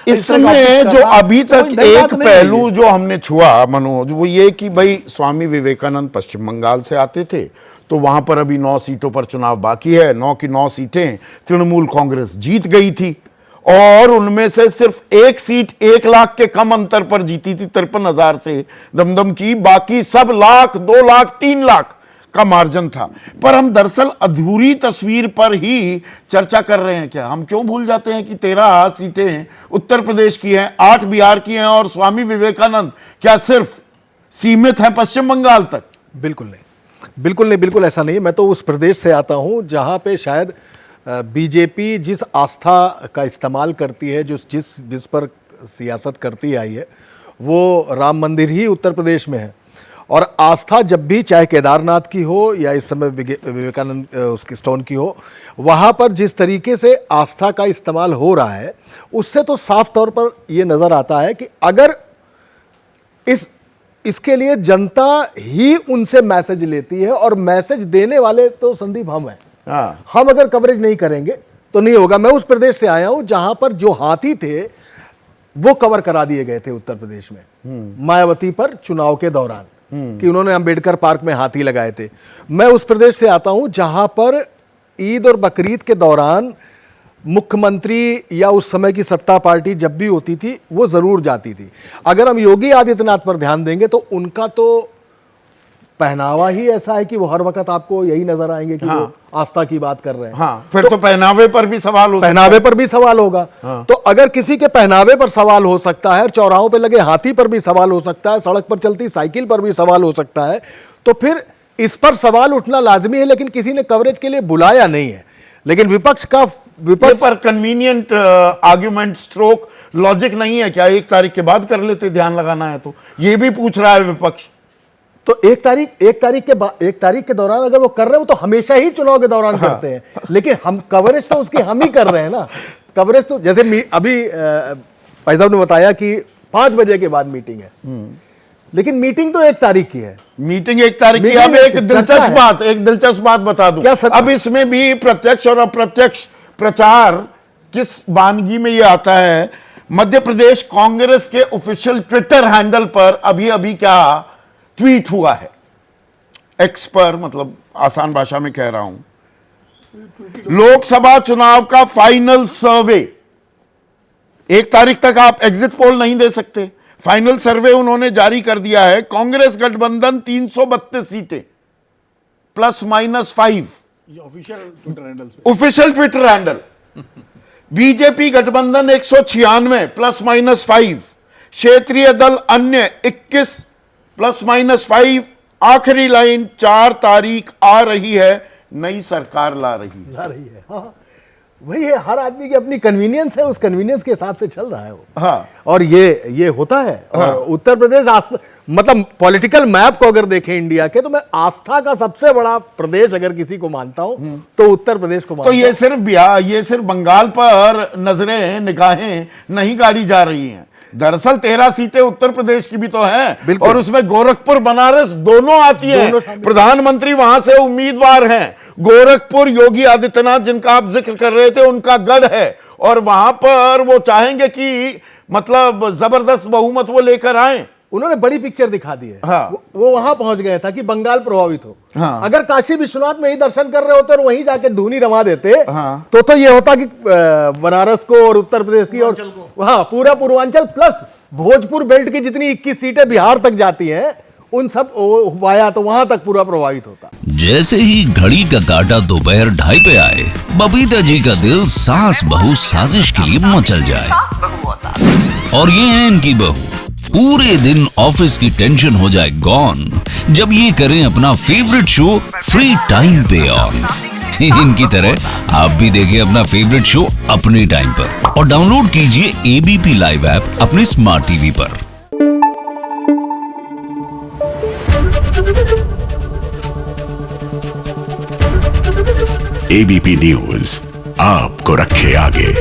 इसमें जो अभी तक एक पहलू जो हमने छुआ मनोज, वो ये कि भाई स्वामी विवेकानंद पश्चिम बंगाल से आते थे, तो वहां पर अभी 9 सीटों पर चुनाव बाकी है। 9 की 9 सीटें तृणमूल कांग्रेस जीत गई थी और उनमें से सिर्फ एक सीट 1 लाख के कम अंतर पर जीती थी, 53,000 से दमदम की। बाकी सब लाख, 2 लाख, 3 लाख का मार्जिन था। पर हम दरअसल अधूरी तस्वीर पर ही चर्चा कर रहे हैं क्या? हम क्यों भूल जाते हैं कि 13 सीटें उत्तर प्रदेश की हैं, 8 बिहार की हैं, और स्वामी विवेकानंद क्या सिर्फ सीमित हैं पश्चिम बंगाल तक? बिल्कुल नहीं, बिल्कुल नहीं, बिल्कुल ऐसा नहीं है। मैं तो उस प्रदेश से आता हूं जहां पे शायद बीजेपी जिस आस्था का इस्तेमाल करती है, जिस पर सियासत करती आई है, वो राम मंदिर ही उत्तर प्रदेश में है। और आस्था जब भी, चाहे केदारनाथ की हो या इस समय विवेकानंद उसकी स्टोन की हो, वहाँ पर जिस तरीके से आस्था का इस्तेमाल हो रहा है, उससे तो साफ तौर पर यह नज़र आता है कि अगर इसके लिए जनता ही उनसे मैसेज लेती है, और मैसेज देने वाले तो संदीप हम हैं। हम अगर कवरेज नहीं करेंगे तो नहीं होगा। मैं उस प्रदेश से आया हूं जहां पर जो हाथी थे वो कवर करा दिए गए थे उत्तर प्रदेश में मायावती पर चुनाव के दौरान, कि उन्होंने अंबेडकर पार्क में हाथी लगाए थे। मैं उस प्रदेश से आता हूं जहां पर ईद और बकरीद के दौरान मुख्यमंत्री या उस समय की सत्ता पार्टी जब भी होती थी वो जरूर जाती थी। अगर हम योगी आदित्यनाथ पर ध्यान देंगे तो उनका तो पहनावा ही ऐसा है कि वो हर वक्त आपको यही नजर आएंगे कि वो आस्था की बात कर रहे हैं। फिर तो पहनावे पर भी सवाल होगा। तो अगर किसी के पहनावे पर सवाल हो सकता है, चौराहों पे लगे हाथी पर भी सवाल हो सकता है, सड़क पर चलती साइकिल पर भी सवाल हो सकता है, तो फिर इस पर सवाल उठना लाजमी है। लेकिन किसी ने कवरेज के लिए बुलाया नहीं है। लेकिन विपक्ष पर कन्वीनियंट आर्ग्यूमेंट स्ट्रोक लॉजिक नहीं है क्या? 1 तारीख के बाद कर लेते, ध्यान लगाना है तो। ये भी पूछ रहा है विपक्ष। तो 1 तारीख के दौरान अगर वो कर रहे हो तो हमेशा ही चुनाव के दौरान करते हैं। लेकिन हम कवरेज तो उसकी हम ही कर रहे हैं ना। कवरेज तो जैसे अभी भाई साहब ने बताया कि 5 बजे के बाद मीटिंग है, लेकिन मीटिंग तो 1 तारीख की है। मीटिंग 1 तारीख की। अब एक दिलचस्प बात बता दूं। अब इसमें भी प्रत्यक्ष और अप्रत्यक्ष प्रचार किस वानगी में यह आता है? मध्य प्रदेश कांग्रेस के ऑफिशियल ट्विटर हैंडल पर अभी क्या ट्वीट हुआ है, एक्स पर, मतलब आसान भाषा में कह रहा हूं, लोकसभा चुनाव का फाइनल सर्वे। 1 तारीख तक आप एग्जिट पोल नहीं दे सकते। फाइनल सर्वे उन्होंने जारी कर दिया है। कांग्रेस गठबंधन 332 सीटें ±5, ऑफिशियल ट्विटर हैंडल। बीजेपी गठबंधन 196 ±5, क्षेत्रीय दल अन्य 21 ±5। आखिरी लाइन, 4 तारीख आ रही है, नई सरकार ला रही है। हाँ, वही है। हर आदमी की अपनी कन्वीनियंस है, उस कन्वीनियंस के हिसाब से चल रहा है वो। हाँ। और ये होता है। और उत्तर प्रदेश मतलब पॉलिटिकल मैप को अगर देखें इंडिया के, तो मैं आस्था का सबसे बड़ा प्रदेश अगर किसी को मानता हूं तो उत्तर प्रदेश को मानता हूं। तो ये सिर्फ बंगाल पर नजरें, निगाहें नहीं गाड़ी जा रही हैं। दरअसल 13 सीटें उत्तर प्रदेश की भी तो हैं, और उसमें गोरखपुर बनारस दोनों आती हैं। प्रधानमंत्री वहां से उम्मीदवार हैं। गोरखपुर योगी आदित्यनाथ जिनका आप जिक्र कर रहे थे, उनका गढ़ है, और वहां पर वो चाहेंगे कि मतलब जबरदस्त बहुमत वो लेकर आए। उन्होंने बड़ी पिक्चर दिखा दी है। वो वहां पहुंच गए था कि बंगाल प्रभावित हो। अगर काशी विश्वनाथ में ही दर्शन कर रहे होते और वहीं जाके धूनी रमा देते, तो ये होता कि बनारस को और उत्तर प्रदेश की और पूरा पूर्वांचल प्लस भोजपुर बेल्ट की जितनी 21 सीटें बिहार तक जाती हैं, उन सब वाया तो वहां तक पूरा प्रभावित होता। जैसे ही घड़ी का काटा दोपहर 2:30 पे आए, बबीता जी का दिल सास बहू साजिश के लिए मचल जाए। और ये है इनकी बहू, पूरे दिन ऑफिस की टेंशन हो जाए गॉन जब ये करें अपना फेवरेट शो फ्री टाइम पे ऑन। इनकी तरह आप भी देखिए अपना फेवरेट शो अपने टाइम पर, और डाउनलोड कीजिए एबीपी लाइव ऐप अपने स्मार्ट टीवी पर। एबीपी न्यूज आपको रखे आगे।